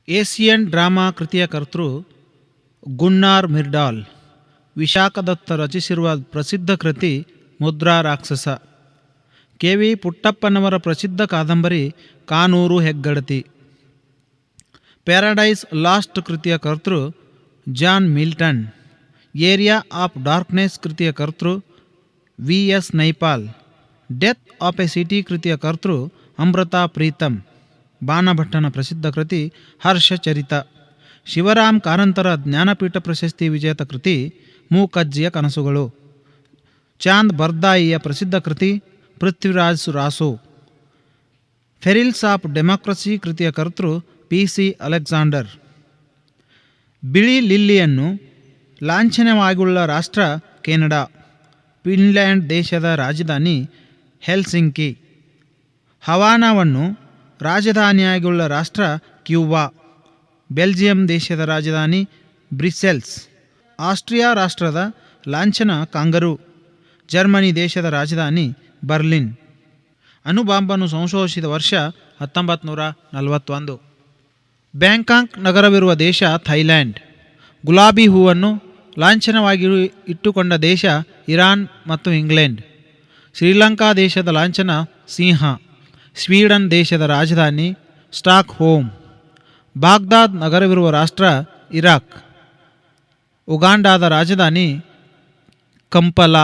Asian drama ಕೃತಿಯ ಕರ್ತೃ ಗುನ್ನಾರ್ ಮಿರ್ಡಾಲ್. ವಿಶಾಖದತ್ತ ರಚಿಸಿರುವ ಪ್ರಸಿದ್ಧ ಕೃತಿ ಮುದ್ರಾ ರಾಕ್ಷಸ. ಕೆ ವಿ ಪುಟ್ಟಪ್ಪನವರ ಪ್ರಸಿದ್ಧ ಕಾದಂಬರಿ ಕಾನೂರು ಹೆಗ್ಗಡತಿ. ಪ್ಯಾರಡೈಸ್ ಲಾಸ್ಟ್ ಕೃತಿಯ ಕರ್ತೃ John Milton. Area of Darkness ಕೃತಿಯ ಕರ್ತೃ V S Naipaul. Death of a City ಕೃತಿಯ ಕರ್ತೃ ಅಮೃತಾ ಪ್ರೀತಮ್. ಬಾಣಭಟ್ಟನ ಪ್ರಸಿದ್ಧ ಕೃತಿ ಹರ್ಷಚರಿತ. ಶಿವರಾಮ್ ಕಾರಂತರ ಜ್ಞಾನಪೀಠ ಪ್ರಶಸ್ತಿ ವಿಜೇತ ಕೃತಿ ಮೂಕಜ್ಜಿಯ ಕನಸುಗಳು. ಚಾಂದ್ ಬರ್ದಾಯಿಯ ಪ್ರಸಿದ್ಧ ಕೃತಿ ಪೃಥ್ವಿರಾಜ್ ರಾಸೋ. ಫೆರಿಲ್ಸ್ ಆಫ್ ಡೆಮಾಕ್ರಸಿ ಕೃತಿಯ ಕರ್ತೃ ಪಿ ಸಿ ಅಲೆಕ್ಸಾಂಡರ್. ಬಿಳಿ ಲಿಲ್ಲಿಯನ್ನು ಲಾಂಛನವಾಗುಳ್ಳ ರಾಷ್ಟ್ರ ಕೆನಡಾ. ಫಿನ್ಲ್ಯಾಂಡ್ ದೇಶದ ರಾಜಧಾನಿ ಹೆಲ್ಸಿಂಕಿ. ಹವಾನಾವನ್ನು ರಾಜಧಾನಿಯಾಗುಳ್ಳ ರಾಷ್ಟ್ರ ಕ್ಯೂಬಾ. ಬೆಲ್ಜಿಯಂ ದೇಶದ ರಾಜಧಾನಿ ಬ್ರಿಸೆಲ್ಸ್. ಆಸ್ಟ್ರಿಯಾ ರಾಷ್ಟ್ರದ ಲಾಂಛನ ಕಾಂಗರೂ. ಜರ್ಮನಿ ದೇಶದ ರಾಜಧಾನಿ ಬರ್ಲಿನ್. ಅಣುಬಾಂಬನ್ನು ಸಂಶೋಧಿಸಿದ ವರ್ಷ 1941. ಬ್ಯಾಂಕಾಕ್ ನಗರವಿರುವ ದೇಶ ಥೈಲ್ಯಾಂಡ್. ಗುಲಾಬಿ ಹೂವನ್ನು ಲಾಂಛನವಾಗಿ ಇಟ್ಟುಕೊಂಡ ದೇಶ ಇರಾನ್ ಮತ್ತು ಇಂಗ್ಲೆಂಡ್. ಶ್ರೀಲಂಕಾ ದೇಶದ ಲಾಂಛನ ಸಿಂಹ. ಸ್ವೀಡನ್ ದೇಶದ ರಾಜಧಾನಿ ಸ್ಟಾಕ್ ಹೋಮ್. ಬಾಗ್ದಾದ್ ನಗರವಿರುವ ರಾಷ್ಟ್ರ ಇರಾಕ್. ಉಗಾಂಡಾದ ರಾಜಧಾನಿ ಕಂಪಲ.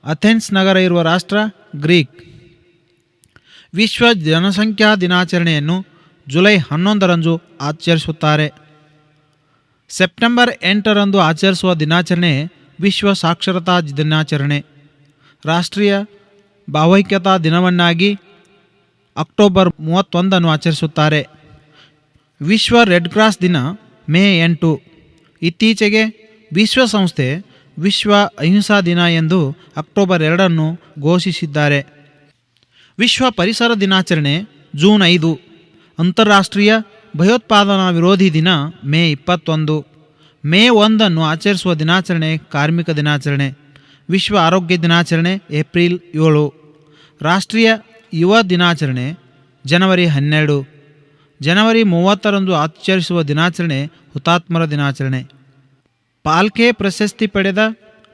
ಅಥೆನ್ಸ್ ನಗರ ಇರುವ ರಾಷ್ಟ್ರ ಗ್ರೀಕ್. ವಿಶ್ವ ಜನಸಂಖ್ಯಾ ದಿನಾಚರಣೆಯನ್ನು ಜುಲೈ 11ರಂದು ಆಚರಿಸುತ್ತಾರೆ. ಸೆಪ್ಟೆಂಬರ್ 8ರಂದು ಆಚರಿಸುವ ದಿನಾಚರಣೆ ವಿಶ್ವ ಸಾಕ್ಷರತಾ ದಿನಾಚರಣೆ. ರಾಷ್ಟ್ರೀಯ ಭಾವೈಕ್ಯತಾ ದಿನವನ್ನಾಗಿ ಅಕ್ಟೋಬರ್ 31 ಆಚರಿಸುತ್ತಾರೆ. ವಿಶ್ವ ರೆಡ್ ಕ್ರಾಸ್ ದಿನ ಮೇ 8. ಇತ್ತೀಚೆಗೆ ವಿಶ್ವಸಂಸ್ಥೆ ವಿಶ್ವ ಅಹಿಂಸಾ ದಿನ ಎಂದು ಅಕ್ಟೋಬರ್ 2 ಘೋಷಿಸಿದ್ದಾರೆ. ವಿಶ್ವ ಪರಿಸರ ದಿನಾಚರಣೆ ಜೂನ್ 5. ಅಂತಾರಾಷ್ಟ್ರೀಯ ಭಯೋತ್ಪಾದನಾ ವಿರೋಧಿ ದಿನ ಮೇ 21. ಮೇ 1 ಆಚರಿಸುವ ದಿನಾಚರಣೆ ಕಾರ್ಮಿಕ ದಿನಾಚರಣೆ. ವಿಶ್ವ ಆರೋಗ್ಯ ದಿನಾಚರಣೆ ಏಪ್ರಿಲ್ 7. ರಾಷ್ಟ್ರೀಯ ಯುವ ದಿನಾಚರಣೆ ಜನವರಿ 12. ಜನವರಿ 30ರಂದು ಆಚರಿಸುವ ದಿನಾಚರಣೆ ಹುತಾತ್ಮರ ದಿನಾಚರಣೆ. ಪಾಲ್ಕೆ ಪ್ರಶಸ್ತಿ ಪಡೆದ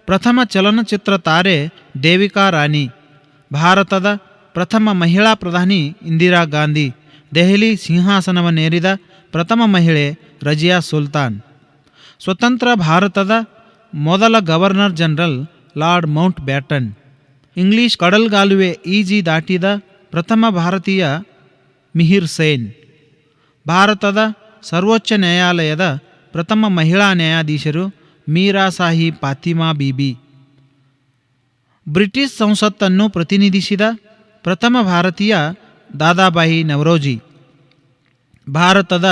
ಪ್ರಥಮ ಚಲನಚಿತ್ರ ತಾರೆ ದೇವಿಕಾ ರಾಣಿ. ಭಾರತದ ಪ್ರಥಮ ಮಹಿಳಾ ಪ್ರಧಾನಿ ಇಂದಿರಾ ಗಾಂಧಿ. ದೆಹಲಿ ಸಿಂಹಾಸನವನ್ನೇರಿದ ಪ್ರಥಮ ಮಹಿಳೆ ರಜಿಯಾ ಸುಲ್ತಾನ್. ಸ್ವತಂತ್ರ ಭಾರತದ ಮೊದಲ governor general lord Mountbatten. English ಕಡಲ್ಗಾಲುವೆ ಈಜಿ ದಾಟಿದ ಪ್ರಥಮ ಭಾರತೀಯ ಮಿಹಿರ್ ಸೇನ್. ಭಾರತದ ಸರ್ವೋಚ್ಚ ನ್ಯಾಯಾಲಯದ ಪ್ರಥಮ ಮಹಿಳಾ ನ್ಯಾಯಾಧೀಶರು ಮೀರಾ ಸಾಹಿಬ್ ಫಾತಿಮಾ ಬೀಬಿ. ಬ್ರಿಟಿಷ್ ಸಂಸತ್ತನ್ನು ಪ್ರತಿನಿಧಿಸಿದ ಪ್ರಥಮ ಭಾರತೀಯ ದಾದಾಬಾಯಿ ನವರೋಜಿ. ಭಾರತದ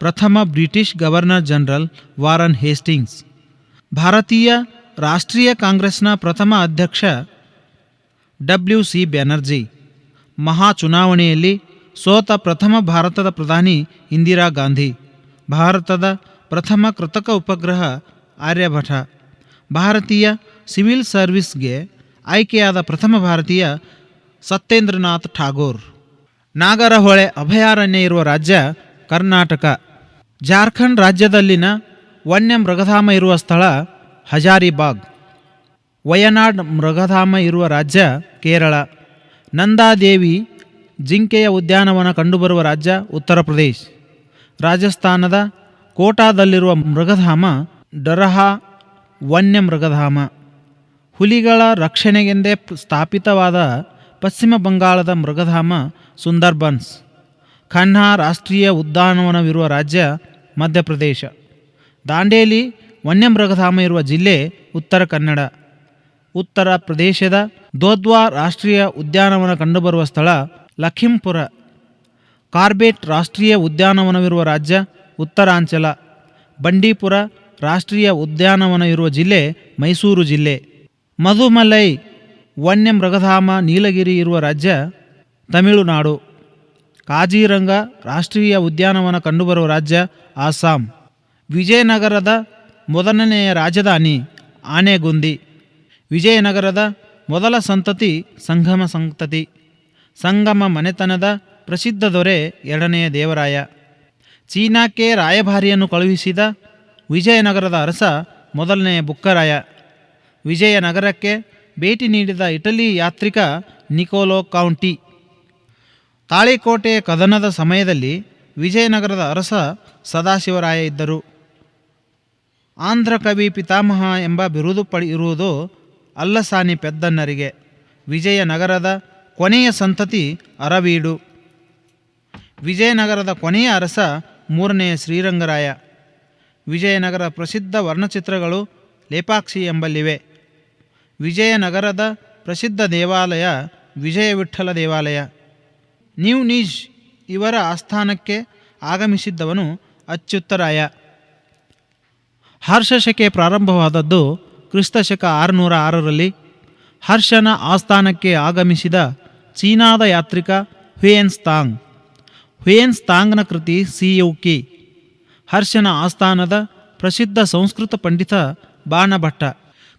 ಪ್ರಥಮ British governor general Warren Hastings. ಭಾರತೀಯ ರಾಷ್ಟ್ರೀಯ ಕಾಂಗ್ರೆಸ್ನ ಪ್ರಥಮ ಅಧ್ಯಕ್ಷ WC ಬ್ಯಾನರ್ಜಿ. ಮಹಾ ಚುನಾವಣೆಯಲ್ಲಿ ಸೋತ ಪ್ರಥಮ ಭಾರತದ ಪ್ರಧಾನಿ ಇಂದಿರಾ ಗಾಂಧಿ. ಭಾರತದ ಪ್ರಥಮ ಕೃತಕ ಉಪಗ್ರಹ ಆರ್ಯಭಟ. ಭಾರತೀಯ ಸಿವಿಲ್ ಸರ್ವಿಸ್ಗೆ ಆಯ್ಕೆಯಾದ ಪ್ರಥಮ ಭಾರತೀಯ ಸತ್ಯೇಂದ್ರನಾಥ್ ಠಾಗೋರ್. ನಾಗರಹೊಳೆ ಅಭಯಾರಣ್ಯ ಇರುವ ರಾಜ್ಯ ಕರ್ನಾಟಕ. ಜಾರ್ಖಂಡ್ ರಾಜ್ಯದಲ್ಲಿನ ವನ್ಯ ಮೃಗಧಾಮ ಇರುವ ಸ್ಥಳ ಹಜಾರಿಬಾಗ್. ವಯನಾಡ್ ಮೃಗಧಾಮ ಇರುವ ರಾಜ್ಯ ಕೇರಳ. ನಂದಾದೇವಿ ಜಿಂಕೆಯ ಉದ್ಯಾನವನ ಕಂಡುಬರುವ ರಾಜ್ಯ ಉತ್ತರ ಪ್ರದೇಶ್. ರಾಜಸ್ಥಾನದ ಕೋಟಾದಲ್ಲಿರುವ ಮೃಗಧಾಮ ಡರಹಾ ವನ್ಯ ಮೃಗಧಾಮ. ಹುಲಿಗಳ ರಕ್ಷಣೆಗೆಂದೇ ಸ್ಥಾಪಿತವಾದ ಪಶ್ಚಿಮ ಬಂಗಾಳದ ಮೃಗಧಾಮ ಸುಂದರ್ಬನ್ಸ್. ಖನ್ಹಾ ರಾಷ್ಟ್ರೀಯ ಉದ್ಯಾನವನವಿರುವ ರಾಜ್ಯ ಮಧ್ಯಪ್ರದೇಶ. ದಾಂಡೇಲಿ ವನ್ಯಮೃಗಧಾಮ ಇರುವ ಜಿಲ್ಲೆ ಉತ್ತರ ಕನ್ನಡ. ಉತ್ತರ ಪ್ರದೇಶದ ದೋದ್ವಾ ರಾಷ್ಟ್ರೀಯ ಉದ್ಯಾನವನ ಕಂಡುಬರುವ ಸ್ಥಳ ಲಖಿಂಪುರ. ಕಾರ್ಬೆಟ್ ರಾಷ್ಟ್ರೀಯ ಉದ್ಯಾನವನವಿರುವ ರಾಜ್ಯ ಉತ್ತರಾಂಚಲ. ಬಂಡೀಪುರ ರಾಷ್ಟ್ರೀಯ ಉದ್ಯಾನವನ ಇರುವ ಜಿಲ್ಲೆ ಮೈಸೂರು ಜಿಲ್ಲೆ. ಮಧುಮಲೈ ವನ್ಯ ಮೃಗಧಾಮ ನೀಲಗಿರಿ ಇರುವ ರಾಜ್ಯ ತಮಿಳುನಾಡು. ಕಾಜಿರಂಗ ರಾಷ್ಟ್ರೀಯ ಉದ್ಯಾನವನ ಕಂಡುಬರುವ ರಾಜ್ಯ ಆಸಾಂ. ವಿಜಯನಗರದ ಮೊದಲನೆಯ ರಾಜಧಾನಿ ಆನೆಗುಂದಿ. ವಿಜಯನಗರದ ಮೊದಲ ಸಂತತಿ ಸಂಗಮ ಸಂತತಿ. ಸಂಗಮ ಮನೆತನದ ಪ್ರಸಿದ್ಧ ದೊರೆ 2ನೇ ದೇವರಾಯ. ಚೀನಾಕ್ಕೆ ರಾಯಭಾರಿಯನ್ನು ಕಳುಹಿಸಿದ ವಿಜಯನಗರದ ಅರಸ ಮೊದಲನೆಯ ಬುಕ್ಕರಾಯ. ವಿಜಯನಗರಕ್ಕೆ ಭೇಟಿ ನೀಡಿದ ಇಟಲಿ ಯಾತ್ರಿಕ ನಿಕೋಲೋ ಕೌಂಟಿ. ತಾಳಿಕೋಟೆ ಕದನದ ಸಮಯದಲ್ಲಿ ವಿಜಯನಗರದ ಅರಸ ಸದಾಶಿವರಾಯ ಇದ್ದರು. ಆಂಧ್ರ ಕವಿ ಪಿತಾಮಹ ಎಂಬ ಬಿರುದು ಇರುವುದು ಅಲ್ಲಸಾನಿ ಪೆದ್ದನ್ನರಿಗೆ. ವಿಜಯನಗರದ ಕೊನೆಯ ಸಂತತಿ ಅರವೀಡು. ವಿಜಯನಗರದ ಕೊನೆಯ ಅರಸ ಮೂರನೆಯ ಶ್ರೀರಂಗರಾಯ. ವಿಜಯನಗರ ಪ್ರಸಿದ್ಧ ವರ್ಣಚಿತ್ರಗಳು ಲೇಪಾಕ್ಷಿ ಎಂಬಲ್ಲಿವೆ. ವಿಜಯನಗರದ ಪ್ರಸಿದ್ಧ ದೇವಾಲಯ ವಿಜಯ ವಿಠ್ಠಲ ದೇವಾಲಯ. ನ್ಯೂನೀಜ್ ಇವರ ಆಸ್ಥಾನಕ್ಕೆ ಆಗಮಿಸಿದ್ದವನು ಅಚ್ಯುತರಾಯ. ಹರ್ಷಶಕೆ ಪ್ರಾರಂಭವಾದದ್ದು ಕ್ರಿಸ್ತಶಕ 606ರಲ್ಲಿ. ಹರ್ಷನ ಆಸ್ಥಾನಕ್ಕೆ ಆಗಮಿಸಿದ ಚೀನಾದ ಯಾತ್ರಿಕ ಹುಯೆನ್ಸಾಂಗ್. ಹುಯೆನ್ಸಾಂಗ್ನ ಕೃತಿ ಸಿಯೂಕಿ. ಹರ್ಷನ ಆಸ್ಥಾನದ ಪ್ರಸಿದ್ಧ ಸಂಸ್ಕೃತ ಪಂಡಿತ ಬಾಣಭಟ್ಟ.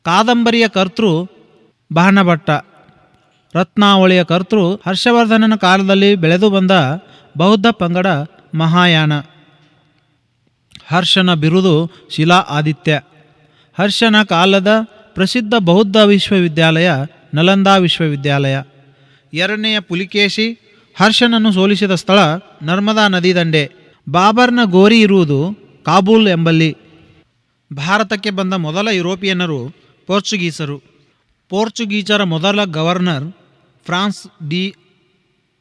ಕಾದಂಬರಿಯ ಕರ್ತೃ ಬಾಣಭಟ್ಟ. ರತ್ನಾವಳಿಯ ಕರ್ತೃ ಹರ್ಷವರ್ಧನನ ಕಾಲದಲ್ಲಿ ಬೆಳೆದು ಬಂದ ಬೌದ್ಧ ಪಂಗಡ ಮಹಾಯಾನ. ಹರ್ಷನ ಬಿರುದು ಶಿಲಾ ಆದಿತ್ಯ. ಹರ್ಷನ ಕಾಲದ ಪ್ರಸಿದ್ಧ ಬೌದ್ಧ ವಿಶ್ವವಿದ್ಯಾಲಯ ನಲಂದಾ ವಿಶ್ವವಿದ್ಯಾಲಯ. ಎರಡನೆಯ ಪುಲಿಕೇಶಿ ಹರ್ಷನನ್ನು ಸೋಲಿಸಿದ ಸ್ಥಳ ನರ್ಮದಾ ನದಿ ದಂಡೆ. ಬಾಬರ್ನ ಗೋರಿ ಇರುವುದು ಕಾಬೂಲ್ ಎಂಬಲ್ಲಿ. ಭಾರತಕ್ಕೆ ಬಂದ ಮೊದಲ ಯುರೋಪಿಯನ್ನರು ಪೋರ್ಚುಗೀಸರು. ಪೋರ್ಚುಗೀಸರ ಮೊದಲ ಗವರ್ನರ್ ಫ್ರಾನ್ಸ್ ಡಿ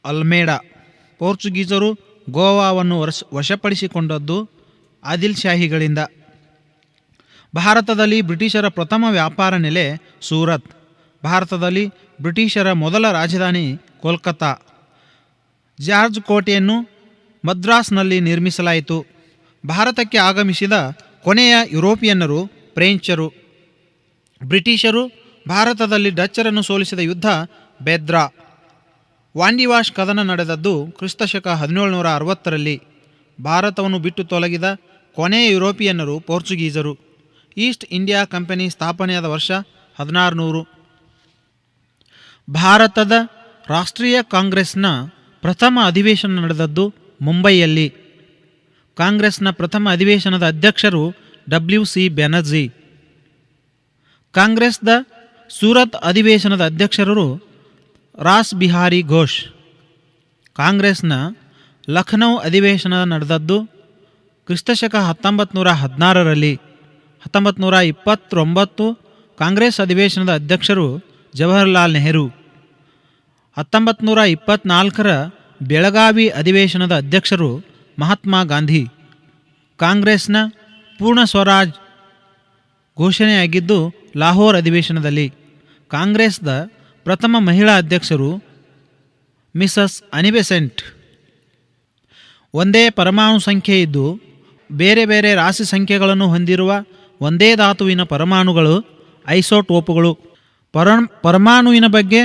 ಅಲ್ಮೇಡಾ. ಪೋರ್ಚುಗೀಸರು ಗೋವಾವನ್ನು ವಶಪಡಿಸಿಕೊಂಡದ್ದು ಆದಿಲ್ ಶಾಹಿಗಳಿಂದ. ಭಾರತದಲ್ಲಿ ಬ್ರಿಟಿಷರ ಪ್ರಥಮ ವ್ಯಾಪಾರ ನೆಲೆ ಸೂರತ್. ಭಾರತದಲ್ಲಿ ಬ್ರಿಟಿಷರ ಮೊದಲ ರಾಜಧಾನಿ ಕೋಲ್ಕತ್ತಾ. ಜಾರ್ಜ್ ಕೋಟೆಯನ್ನು ಮದ್ರಾಸ್ನಲ್ಲಿ ನಿರ್ಮಿಸಲಾಯಿತು. ಭಾರತಕ್ಕೆ ಆಗಮಿಸಿದ ಕೊನೆಯ ಯುರೋಪಿಯನ್ನರು ಫ್ರೆಂಚರು. ಬ್ರಿಟಿಷರು ಭಾರತದಲ್ಲಿ ಡಚ್ಚರನ್ನು ಸೋಲಿಸಿದ ಯುದ್ಧ ಬೆದ್ರಾ. ವಾಂಡಿವಾಶ್ ಕದನ ನಡೆದದ್ದು ಕ್ರಿಸ್ತಶಕ 1760ರಲ್ಲಿ. ಭಾರತವನ್ನು ಬಿಟ್ಟು ತೊಲಗಿದ ಕೊನೆಯ ಯುರೋಪಿಯನ್ನರು ಪೋರ್ಚುಗೀಸರು. ಈಸ್ಟ್ ಇಂಡಿಯಾ ಕಂಪನಿ ಸ್ಥಾಪನೆಯಾದ ವರ್ಷ 1600. ಭಾರತದ ರಾಷ್ಟ್ರೀಯ ಕಾಂಗ್ರೆಸ್ನ ಪ್ರಥಮ ಅಧಿವೇಶನ ನಡೆದದ್ದು ಮುಂಬೈಯಲ್ಲಿ. ಕಾಂಗ್ರೆಸ್ನ ಪ್ರಥಮ ಅಧಿವೇಶನದ ಅಧ್ಯಕ್ಷರು WC ಬ್ಯಾನರ್ಜಿ. ಕಾಂಗ್ರೆಸ್ದ ಸೂರತ್ ಅಧಿವೇಶನದ ಅಧ್ಯಕ್ಷರು ರಾಸ್ ಬಿಹಾರಿ ಘೋಷ್. ಕಾಂಗ್ರೆಸ್ನ ಲಖನೌ ಅಧಿವೇಶನ ನಡೆದದ್ದು ಕ್ರಿಸ್ತಶಕ 1916ರಲ್ಲಿ. 1929 ಕಾಂಗ್ರೆಸ್ ಅಧಿವೇಶನದ ಅಧ್ಯಕ್ಷರು ಜವಾಹರ್ಲಾಲ್ ನೆಹರು. 1924ರ ಬೆಳಗಾವಿ ಅಧಿವೇಶನದ ಅಧ್ಯಕ್ಷರು ಮಹಾತ್ಮ ಗಾಂಧಿ. ಕಾಂಗ್ರೆಸ್ನ ಪೂರ್ಣ ಸ್ವರಾಜ್ ಘೋಷಣೆಯಾಗಿದ್ದು ಲಾಹೋರ್ ಅಧಿವೇಶನದಲ್ಲಿ. ಕಾಂಗ್ರೆಸ್ದ ಪ್ರಥಮ ಮಹಿಳಾ ಅಧ್ಯಕ್ಷರು ಮಿಸಸ್ ಅನಿಬೆಸೆಂಟ್. ಒಂದೇ ಪರಮಾಣು ಸಂಖ್ಯೆ ಇದ್ದು ಬೇರೆ ಬೇರೆ ರಾಶಿ ಸಂಖ್ಯೆಗಳನ್ನು ಹೊಂದಿರುವ ಒಂದೇ ಧಾತುವಿನ ಪರಮಾಣುಗಳು ಐಸೋಟೋಪುಗಳು. ಪರಮಾಣುವಿನ ಬಗ್ಗೆ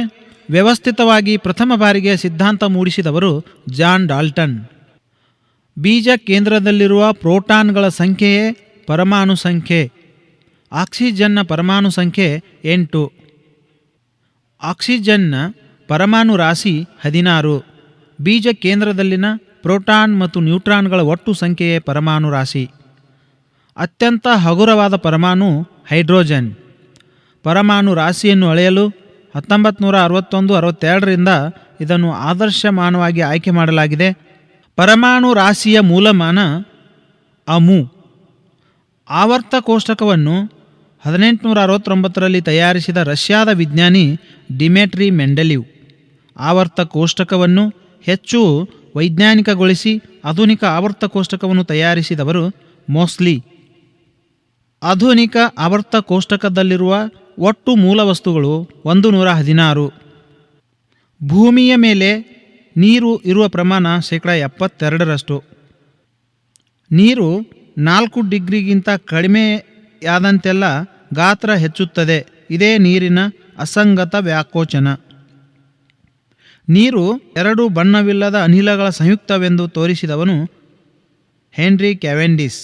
ವ್ಯವಸ್ಥಿತವಾಗಿ ಪ್ರಥಮ ಬಾರಿಗೆ ಸಿದ್ಧಾಂತ ಮೂಡಿಸಿದವರು ಜಾನ್ ಡಾಲ್ಟನ್. ಬೀಜ ಕೇಂದ್ರದಲ್ಲಿರುವ ಪ್ರೋಟಾನ್ಗಳ ಸಂಖ್ಯೆಯೇ ಪರಮಾಣು ಸಂಖ್ಯೆ. ಆಕ್ಸಿಜನ್ನ ಪರಮಾಣು ಸಂಖ್ಯೆ 8. ಆಕ್ಸಿಜನ್ನ ಪರಮಾಣು ರಾಶಿ 16. ಬೀಜ ಕೇಂದ್ರದಲ್ಲಿನ ಪ್ರೋಟಾನ್ ಮತ್ತು ನ್ಯೂಟ್ರಾನ್ಗಳ ಒಟ್ಟು ಸಂಖ್ಯೆಯೇ ಪರಮಾಣು ರಾಶಿ. ಅತ್ಯಂತ ಹಗುರವಾದ ಪರಮಾಣು ಹೈಡ್ರೋಜನ್. ಪರಮಾಣು ರಾಶಿಯನ್ನು ಅಳೆಯಲು 1961-62ರಿಂದ ಇದನ್ನು ಆದರ್ಶಮಾನವಾಗಿ ಆಯ್ಕೆ ಮಾಡಲಾಗಿದೆ. ಪರಮಾಣು ರಾಶಿಯ ಮೂಲಮಾನ ಅಮು. ಆವರ್ತ ಕೋಷ್ಟಕವನ್ನು 1869ರಲ್ಲಿ ತಯಾರಿಸಿದ ರಷ್ಯಾದ ವಿಜ್ಞಾನಿ ಡಿಮೆಟ್ರಿ ಮೆಂಡೆಲಿವ್. ಆವರ್ತ ಕೋಷ್ಟಕವನ್ನು ಹೆಚ್ಚು ವೈಜ್ಞಾನಿಕಗೊಳಿಸಿ ಆಧುನಿಕ ಆವರ್ತ ಕೋಷ್ಟಕವನ್ನು ತಯಾರಿಸಿದವರು ಮೋಸ್ಲಿ. ಆಧುನಿಕ ಆವರ್ತ ಕೋಷ್ಟಕದಲ್ಲಿರುವ ಒಟ್ಟು ಮೂಲ ವಸ್ತುಗಳು 116. ಭೂಮಿಯ ಮೇಲೆ ನೀರು ಇರುವ ಪ್ರಮಾಣ 72%. ನೀರು 4 ಡಿಗ್ರಿಗಿಂತ ಕಡಿಮೆಯಾದಂತೆಲ್ಲ ಗಾತ್ರ ಹೆಚ್ಚುತ್ತದೆ. ಇದೇ ನೀರಿನ ಅಸಂಗತ ವ್ಯಾಕೋಚನ. ನೀರು 2 ಬಣ್ಣವಿಲ್ಲದ ಅನಿಲಗಳ ಸಂಯುಕ್ತವೆಂದು ತೋರಿಸಿದವನು ಹೆನ್ರಿ ಕ್ಯಾವೆಂಡಿಸ್.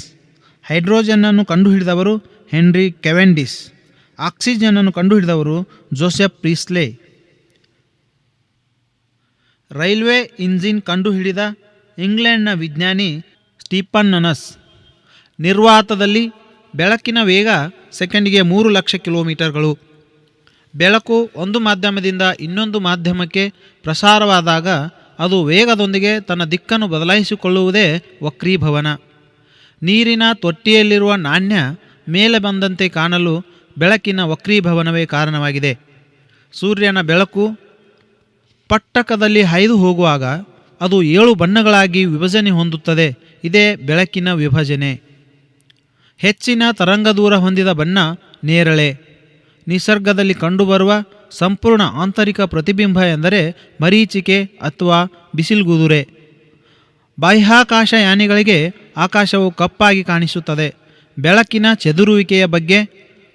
ಹೈಡ್ರೋಜನ್ನನ್ನು ಕಂಡುಹಿಡಿದವರು ಹೆನ್ರಿ ಕ್ಯಾವೆಂಡಿಸ್. ಆಕ್ಸಿಜನ್ನನ್ನು ಕಂಡುಹಿಡಿದವರು ಜೋಸೆಫ್ ಪ್ರೀಸ್ಲೆ. ರೈಲ್ವೆ ಇಂಜಿನ್ ಕಂಡುಹಿಡಿದ ಇಂಗ್ಲೆಂಡ್ನ ವಿಜ್ಞಾನಿ ಸ್ಟೀಫನ್ನಸ್. ನಿರ್ವಾತದಲ್ಲಿ ಬೆಳಕಿನ ವೇಗ ಸೆಕೆಂಡಿಗೆ 3,00,000 ಕಿಲೋಮೀಟರ್ಗಳು. ಬೆಳಕು ಒಂದು ಮಾಧ್ಯಮದಿಂದ ಇನ್ನೊಂದು ಮಾಧ್ಯಮಕ್ಕೆ ಪ್ರಸಾರವಾದಾಗ ಅದು ವೇಗದೊಂದಿಗೆ ತನ್ನ ದಿಕ್ಕನ್ನು ಬದಲಾಯಿಸಿಕೊಳ್ಳುವುದೇ ವಕ್ರೀಭವನ. ನೀರಿನ ತೊಟ್ಟಿಯಲ್ಲಿರುವ ನಾಣ್ಯ ಮೇಲೆ ಬಂದಂತೆ ಕಾಣಲು ಬೆಳಕಿನ ವಕ್ರೀಭವನವೇ ಕಾರಣವಾಗಿದೆ. ಸೂರ್ಯನ ಬೆಳಕು ಪಟ್ಟಕದಲ್ಲಿ ಹಾಯ್ದು ಹೋಗುವಾಗ ಅದು 7 ಬಣ್ಣಗಳಾಗಿ ವಿಭಜನೆ ಹೊಂದುತ್ತದೆ. ಇದೇ ಬೆಳಕಿನ ವಿಭಜನೆ. ಹೆಚ್ಚಿನ ತರಂಗದೂರ ಹೊಂದಿದ ಬಣ್ಣ ನೇರಳೆ. ನಿಸರ್ಗದಲ್ಲಿ ಕಂಡುಬರುವ ಸಂಪೂರ್ಣ ಆಂತರಿಕ ಪ್ರತಿಬಿಂಬ ಎಂದರೆ ಮರೀಚಿಕೆ ಅಥವಾ ಬಿಸಿಲ್ಗುದುರೆ. ಬಾಹ್ಯಾಕಾಶಯಾನಿಗಳಿಗೆ ಆಕಾಶವು ಕಪ್ಪಾಗಿ ಕಾಣಿಸುತ್ತದೆ. ಬೆಳಕಿನ ಚೆದುರುವಿಕೆಯ ಬಗ್ಗೆ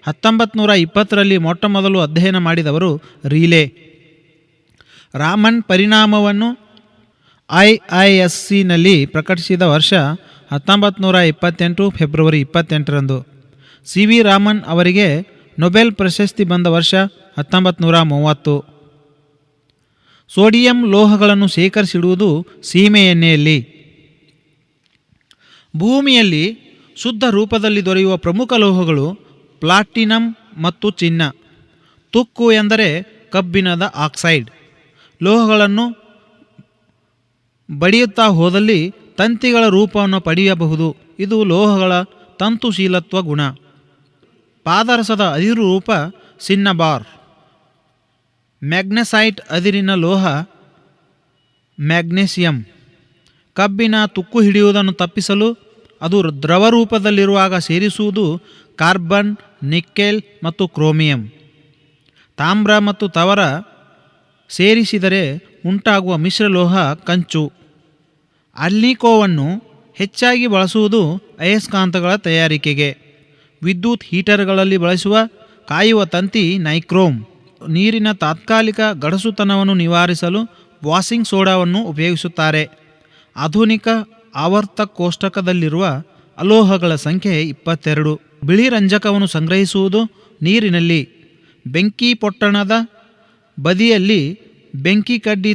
1920ರಲ್ಲಿ ಮೊಟ್ಟಮೊದಲು ಅಧ್ಯಯನ ಮಾಡಿದವರು ರೀಲೆ. ರಾಮನ್ ಪರಿಣಾಮವನ್ನು IIScನಲ್ಲಿ ಪ್ರಕಟಿಸಿದ ವರ್ಷ 1928 ಫೆಬ್ರವರಿ 28ರಂದು. CV ರಾಮನ್ ಅವರಿಗೆ ನೊಬೆಲ್ ಪ್ರಶಸ್ತಿ ಬಂದ ವರ್ಷ 1930. ಸೋಡಿಯಂ ಲೋಹಗಳನ್ನು ಶೇಖರಿಸಿಡುವುದು ಸೀಮೆ ಎಣ್ಣೆಯಲ್ಲಿ. ಭೂಮಿಯಲ್ಲಿ ಶುದ್ಧ ರೂಪದಲ್ಲಿ ದೊರೆಯುವ ಪ್ರಮುಖ ಲೋಹಗಳು ಪ್ಲಾಟಿನಂ ಮತ್ತು ಚಿನ್ನ. ತುಕ್ಕು ಎಂದರೆ ಕಬ್ಬಿಣದ ಆಕ್ಸೈಡ್. ಲೋಹಗಳನ್ನು ಬಡಿಯುತ್ತಾ ಹೋದಲ್ಲಿ ತಂತಿಗಳ ರೂಪವನ್ನು ಪಡೆಯಬಹುದು. ಇದು ಲೋಹಗಳ ತಂತುಶೀಲತ್ವ ಗುಣ. ಪಾದರಸದ ಅದಿರು ರೂಪ ಸಿನ್ನಬಾರ್. ಮ್ಯಾಗ್ನೆಸೈಟ್ ಅದಿರಿನ ಲೋಹ ಮ್ಯಾಗ್ನೇಸಿಯಂ. ಕಬ್ಬಿನ ತುಕ್ಕು ಹಿಡಿಯುವುದನ್ನು ತಪ್ಪಿಸಲು ಅದು ದ್ರವ ರೂಪದಲ್ಲಿರುವಾಗ ಸೇರಿಸುವುದು ಕಾರ್ಬನ್, ನಿಕ್ಕೆಲ್ ಮತ್ತು ಕ್ರೋಮಿಯಂ. ತಾಮ್ರ ಮತ್ತು ತವರ ಸೇರಿಸಿದರೆ ಉಂಟಾಗುವ ಮಿಶ್ರಲೋಹ ಕಂಚು. ಅಲ್ನಿಕೋವನ್ನು ಹೆಚ್ಚಾಗಿ ಬಳಸುವುದು ಅಯಸ್ಕಾಂತಗಳ ತಯಾರಿಕೆಗೆ. ವಿದ್ಯುತ್ ಹೀಟರ್ಗಳಲ್ಲಿ ಬಳಸುವ ಕಾಯುವ ತಂತಿ ನೈಕ್ರೋಮ್. ನೀರಿನ ತಾತ್ಕಾಲಿಕ ಗಡಸುತನವನ್ನು ನಿವಾರಿಸಲು ವಾಷಿಂಗ್ ಸೋಡಾವನ್ನು ಉಪಯೋಗಿಸುತ್ತಾರೆ. ಆಧುನಿಕ ಆವರ್ತ ಕೋಷ್ಟಕದಲ್ಲಿರುವ ಅಲೋಹಗಳ ಸಂಖ್ಯೆ 22. ಬಿಳಿ ರಂಜಕವನ್ನು ಸಂಗ್ರಹಿಸುವುದು ನೀರಿನಲ್ಲಿ. ಬೆಂಕಿ ಪೊಟ್ಟಣದ ಬದಿಯಲ್ಲಿ, ಬೆಂಕಿ ಕಡ್ಡಿ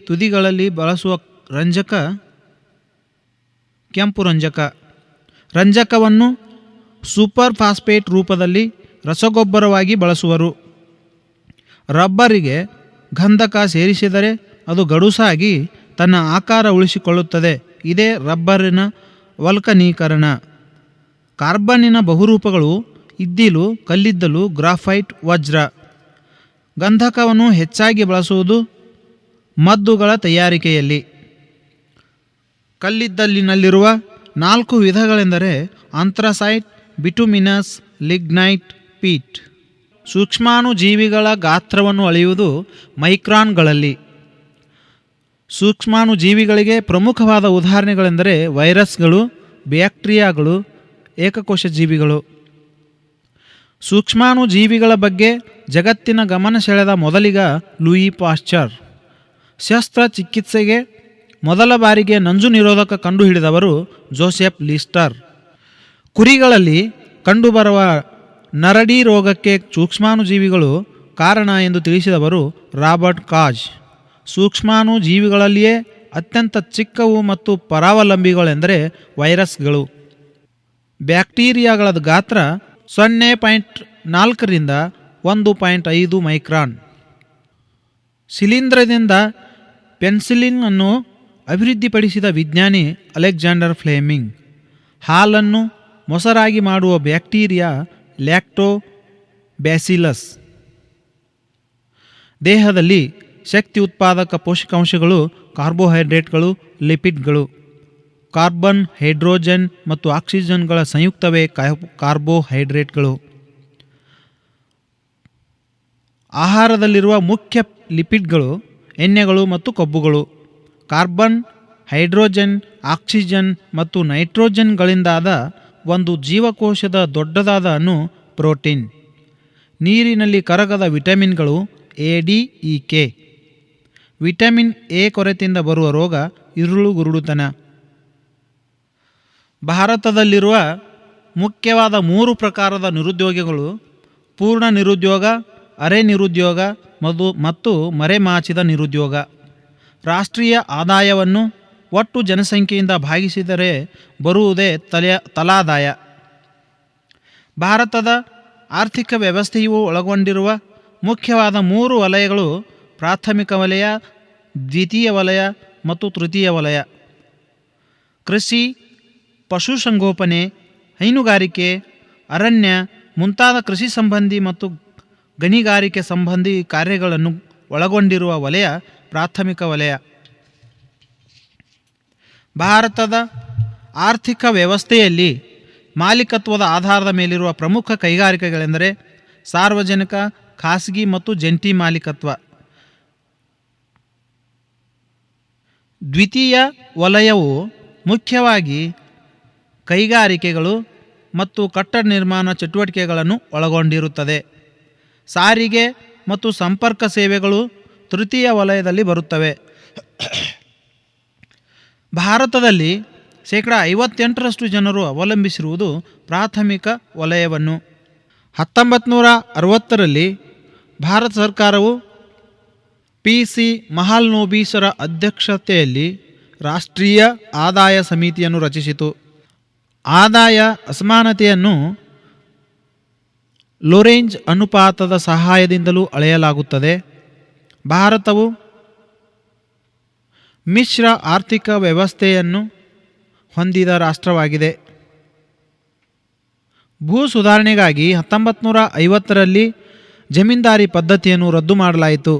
ತುದಿಗಳಲ್ಲಿ ಬಳಸುವ ರಂಜಕ ಕೆಂಪು ರಂಜಕ. ರಂಜಕವನ್ನು ಸೂಪರ್ ಫಾಸ್ಫೇಟ್ ರೂಪದಲ್ಲಿ ರಸಗೊಬ್ಬರವಾಗಿ ಬಳಸುವರು. ರಬ್ಬರಿಗೆ ಗಂಧಕ ಸೇರಿಸಿದರೆ ಅದು ಗಡುಸಾಗಿ ತನ್ನ ಆಕಾರ ಉಳಿಸಿಕೊಳ್ಳುತ್ತದೆ. ಇದೇ ರಬ್ಬರಿನ ವಲ್ಕನೀಕರಣ. ಕಾರ್ಬನ್ನಿನ ಬಹುರೂಪಗಳು ಇದ್ದಿಲು, ಕಲ್ಲಿದ್ದಲು, ಗ್ರಾಫೈಟ್, ವಜ್ರ. ಗಂಧಕವನ್ನು ಹೆಚ್ಚಾಗಿ ಬಳಸುವುದು ಮದ್ದುಗಳ ತಯಾರಿಕೆಯಲ್ಲಿ. ಕಲ್ಲಿದ್ದಲಿನಲ್ಲಿರುವ 4 ವಿಧಗಳೆಂದರೆ ಆಂಥ್ರಸೈಟ್, ಬಿಟುಮಿನಸ್, ಲಿಗ್ನೈಟ್, ಪೀಟ್. ಸೂಕ್ಷ್ಮಾಣುಜೀವಿಗಳ ಗಾತ್ರವನ್ನು ಅಳೆಯುವುದು ಮೈಕ್ರಾನ್ಗಳಲ್ಲಿ. ಸೂಕ್ಷ್ಮಾಣುಜೀವಿಗಳಿಗೆ ಪ್ರಮುಖವಾದ ಉದಾಹರಣೆಗಳೆಂದರೆ ವೈರಸ್ಗಳು, ಬ್ಯಾಕ್ಟೀರಿಯಾಗಳು, ಏಕಕೋಶ ಜೀವಿಗಳು. ಸೂಕ್ಷ್ಮಾಣುಜೀವಿಗಳ ಬಗ್ಗೆ ಜಗತ್ತಿನ ಗಮನ ಸೆಳೆದ ಮೊದಲಿಗ ಲೂಯಿ ಪಾಶ್ಚರ್. ಶಸ್ತ್ರಚಿಕಿತ್ಸೆಗೆ ಮೊದಲ ಬಾರಿಗೆ ನಂಜು ನಿರೋಧಕ ಕಂಡುಹಿಡಿದವರು ಜೋಸೆಫ್ ಲಿಸ್ಟರ್. ಕುರಿಗಳಲ್ಲಿ ಕಂಡುಬರುವ ನರಡಿ ರೋಗಕ್ಕೆ ಸೂಕ್ಷ್ಮಾಣುಜೀವಿಗಳು ಕಾರಣ ಎಂದು ತಿಳಿಸಿದವರು ರಾಬರ್ಟ್ ಕಾಜ್. ಸೂಕ್ಷ್ಮಾಣುಜೀವಿಗಳಲ್ಲಿಯೇ ಅತ್ಯಂತ ಚಿಕ್ಕವು ಮತ್ತು ಪರಾವಲಂಬಿಗಳೆಂದರೆ ವೈರಸ್ಗಳು. ಬ್ಯಾಕ್ಟೀರಿಯಾಗಳ ಗಾತ್ರ 0.4ರಿಂದ 1.5 ಮೈಕ್ರಾನ್. ಶಿಲೀಂಧ್ರದಿಂದ ಪೆನ್ಸಿಲಿನ್ ಅನ್ನು ಅಭಿವೃದ್ಧಿಪಡಿಸಿದ ವಿಜ್ಞಾನಿ ಅಲೆಕ್ಸಾಂಡರ್ ಫ್ಲೆಮಿಂಗ್. ಹಾಲನ್ನು ಮೊಸರಾಗಿ ಮಾಡುವ ಬ್ಯಾಕ್ಟೀರಿಯಾ ಲ್ಯಾಕ್ಟೋಬ್ಯಾಸಿಲಸ್. ದೇಹದಲ್ಲಿ ಶಕ್ತಿ ಉತ್ಪಾದಕ ಪೋಷಕಾಂಶಗಳು ಕಾರ್ಬೋಹೈಡ್ರೇಟ್ಗಳು, ಲಿಪಿಡ್ಗಳು. ಕಾರ್ಬನ್, ಹೈಡ್ರೋಜನ್ ಮತ್ತು ಆಕ್ಸಿಜನ್ಗಳ ಸಂಯುಕ್ತವೇ ಕಾರ್ಬೋಹೈಡ್ರೇಟ್ಗಳು. ಆಹಾರದಲ್ಲಿರುವ ಮುಖ್ಯ ಲಿಪಿಡ್ಗಳು ಎಣ್ಣೆಗಳು ಮತ್ತು ಕೊಬ್ಬುಗಳು. ಕಾರ್ಬನ್, ಹೈಡ್ರೋಜನ್, ಆಕ್ಸಿಜನ್ ಮತ್ತು ನೈಟ್ರೋಜನ್ಗಳಿಂದಾದ ಒಂದು ಜೀವಕೋಶದ ದೊಡ್ಡದಾದ ಅಣು ಪ್ರೋಟೀನ್. ನೀರಿನಲ್ಲಿ ಕರಗದ ವಿಟಮಿನ್ಗಳು ADEK. ವಿಟಮಿನ್ ಎ ಕೊರತೆಯಿಂದ ಬರುವ ರೋಗ ಇರುಳುಗುರುಡುತನ. ಭಾರತದಲ್ಲಿರುವ ಮುಖ್ಯವಾದ 3 ಪ್ರಕಾರದ ನಿರುದ್ಯೋಗಿಗಳು ಪೂರ್ಣ ನಿರುದ್ಯೋಗ, ಅರೆ ನಿರುದ್ಯೋಗ ಮತ್ತು ಮರೆಮಾಚಿದ ನಿರುದ್ಯೋಗ. ರಾಷ್ಟ್ರೀಯ ಆದಾಯವನ್ನು ಒಟ್ಟು ಜನಸಂಖ್ಯೆಯಿಂದ ಭಾಗಿಸಿದರೆ ಬರುವುದೇ ತಲಾದಾಯ. ಭಾರತದ ಆರ್ಥಿಕ ವ್ಯವಸ್ಥೆಯು ಒಳಗೊಂಡಿರುವ ಮುಖ್ಯವಾದ 3 ವಲಯಗಳು ಪ್ರಾಥಮಿಕ ವಲಯ, ದ್ವಿತೀಯ ವಲಯ ಮತ್ತು ತೃತೀಯ ವಲಯ. ಕೃಷಿ, ಪಶುಸಂಗೋಪನೆ, ಹೈನುಗಾರಿಕೆ, ಅರಣ್ಯ ಮುಂತಾದ ಕೃಷಿ ಸಂಬಂಧಿ ಮತ್ತು ಗಣಿಗಾರಿಕೆ ಸಂಬಂಧಿ ಕಾರ್ಯಗಳನ್ನು ಒಳಗೊಂಡಿರುವ ವಲಯ ಪ್ರಾಥಮಿಕ ವಲಯ. ಭಾರತದ ಆರ್ಥಿಕ ವ್ಯವಸ್ಥೆಯಲ್ಲಿ ಮಾಲೀಕತ್ವದ ಆಧಾರದ ಮೇಲಿರುವ ಪ್ರಮುಖ ಕೈಗಾರಿಕೆಗಳೆಂದರೆ ಸಾರ್ವಜನಿಕ, ಖಾಸಗಿ ಮತ್ತು ಜಂಟಿ ಮಾಲೀಕತ್ವ. ದ್ವಿತೀಯ ವಲಯವು ಮುಖ್ಯವಾಗಿ ಕೈಗಾರಿಕೆಗಳು ಮತ್ತು ಕಟ್ಟಡ ನಿರ್ಮಾಣ ಚಟುವಟಿಕೆಗಳನ್ನು ಒಳಗೊಂಡಿರುತ್ತದೆ. ಸಾರಿಗೆ ಮತ್ತು ಸಂಪರ್ಕ ಸೇವೆಗಳು ತೃತೀಯ ವಲಯದಲ್ಲಿ ಬರುತ್ತವೆ. ಭಾರತದಲ್ಲಿ 58% ಜನರು ಅವಲಂಬಿಸಿರುವುದು ಪ್ರಾಥಮಿಕ ವಲಯವನ್ನು. 1960ರಲ್ಲಿ ಭಾರತ ಸರ್ಕಾರವು PC ಮಹಾಲ್ನೋಬಿಸರ ಅಧ್ಯಕ್ಷತೆಯಲ್ಲಿ ರಾಷ್ಟ್ರೀಯ ಆದಾಯ ಸಮಿತಿಯನ್ನು ರಚಿಸಿತು. ಆದಾಯ ಅಸಮಾನತೆಯನ್ನು ಲೊರೆಂಜ್ ಅನುಪಾತದ ಸಹಾಯದಿಂದಲೂ ಅಳೆಯಲಾಗುತ್ತದೆ. ಭಾರತವು ಮಿಶ್ರ ಆರ್ಥಿಕ ವ್ಯವಸ್ಥೆಯನ್ನು ಹೊಂದಿದ ರಾಷ್ಟ್ರವಾಗಿದೆ. ಭೂ ಸುಧಾರಣೆಗಾಗಿ 1950ರಲ್ಲಿ ಜಮೀನ್ದಾರಿ ಪದ್ಧತಿಯನ್ನು ರದ್ದು ಮಾಡಲಾಯಿತು.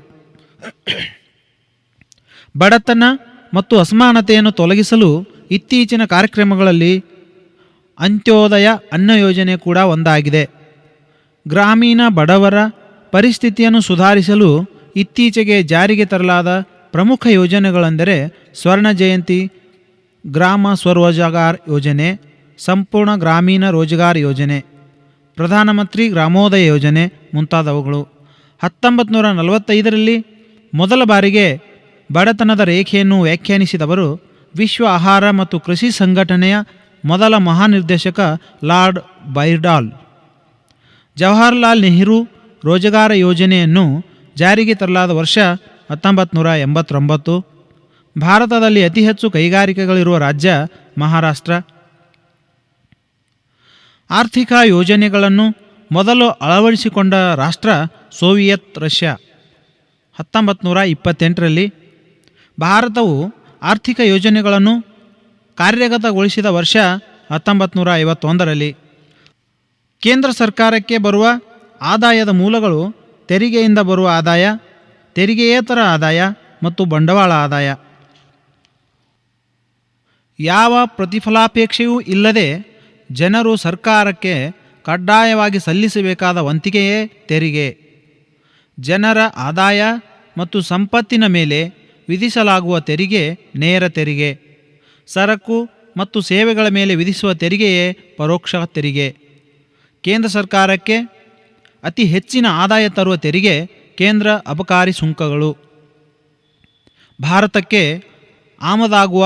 ಬಡತನ ಮತ್ತು ಅಸಮಾನತೆಯನ್ನು ತೊಲಗಿಸಲು ಇತ್ತೀಚಿನ ಕಾರ್ಯಕ್ರಮಗಳಲ್ಲಿ ಅಂತ್ಯೋದಯ ಅನ್ನ ಯೋಜನೆ ಕೂಡ ಒಂದಾಗಿದೆ. ಗ್ರಾಮೀಣ ಬಡವರ ಪರಿಸ್ಥಿತಿಯನ್ನು ಸುಧಾರಿಸಲು ಇತ್ತೀಚೆಗೆ ಜಾರಿಗೆ ತರಲಾದ ಪ್ರಮುಖ ಯೋಜನೆಗಳೆಂದರೆ ಸ್ವರ್ಣ ಜಯಂತಿ, ಗ್ರಾಮ ಸ್ವರೋಜಗಾರ್ ಯೋಜನೆ, ಸಂಪೂರ್ಣ ಗ್ರಾಮೀಣ ರೋಜಗಾರ್ ಯೋಜನೆ, ಪ್ರಧಾನಮಂತ್ರಿ ಗ್ರಾಮೋದಯ ಯೋಜನೆ ಮುಂತಾದವುಗಳು. 1945ರಲ್ಲಿ ಮೊದಲ ಬಾರಿಗೆ ಬಡತನದ ರೇಖೆಯನ್ನು ವ್ಯಾಖ್ಯಾನಿಸಿದವರು ವಿಶ್ವ ಆಹಾರ ಮತ್ತು ಕೃಷಿ ಸಂಘಟನೆಯ ಮೊದಲ ಮಹಾನಿರ್ದೇಶಕ ಲಾರ್ಡ್ ಬೈರ್ಡಾಲ್. ಜವಾಹರ್ಲಾಲ್ ನೆಹರು ರೋಜಗಾರ ಯೋಜನೆಯನ್ನು ಜಾರಿಗೆ ತರಲಾದ ವರ್ಷ 1989. ಭಾರತದಲ್ಲಿ ಅತಿ ಹೆಚ್ಚು ಕೈಗಾರಿಕೆಗಳಿರುವ ರಾಜ್ಯ ಮಹಾರಾಷ್ಟ್ರ. ಆರ್ಥಿಕ ಯೋಜನೆಗಳನ್ನು ಮೊದಲು ಅಳವಡಿಸಿಕೊಂಡ ರಾಷ್ಟ್ರ ಸೋವಿಯತ್ ರಷ್ಯಾ. 1928ರಲ್ಲಿ ಭಾರತವು ಆರ್ಥಿಕ ಯೋಜನೆಗಳನ್ನು ಕಾರ್ಯಗತಗೊಳಿಸಿದ ವರ್ಷ 1951ರಲ್ಲಿ. ಕೇಂದ್ರ ಸರ್ಕಾರಕ್ಕೆ ಬರುವ ಆದಾಯದ ಮೂಲಗಳು ತೆರಿಗೆಯಿಂದ ಬರುವ ಆದಾಯ, ತೆರಿಗೆಯೇತರ ಆದಾಯ ಮತ್ತು ಬಂಡವಾಳ ಆದಾಯ. ಯಾವ ಪ್ರತಿಫಲಾಪೇಕ್ಷೆಯೂ ಇಲ್ಲದೆ ಜನರು ಸರ್ಕಾರಕ್ಕೆ ಕಡ್ಡಾಯವಾಗಿ ಸಲ್ಲಿಸಬೇಕಾದ ವಂತಿಗೆಯೇ ತೆರಿಗೆ. ಜನರ ಆದಾಯ ಮತ್ತು ಸಂಪತ್ತಿನ ಮೇಲೆ ವಿಧಿಸಲಾಗುವ ತೆರಿಗೆ ನೇರ ತೆರಿಗೆ. ಸರಕು ಮತ್ತು ಸೇವೆಗಳ ಮೇಲೆ ವಿಧಿಸುವ ತೆರಿಗೆಯೇ ಪರೋಕ್ಷ ತೆರಿಗೆ. ಕೇಂದ್ರ ಸರ್ಕಾರಕ್ಕೆ ಅತಿ ಹೆಚ್ಚಿನ ಆದಾಯ ತರುವ ತೆರಿಗೆ ಕೇಂದ್ರ ಅಬಕಾರಿ ಸುಂಕಗಳು. ಭಾರತಕ್ಕೆ ಆಮದಾಗುವ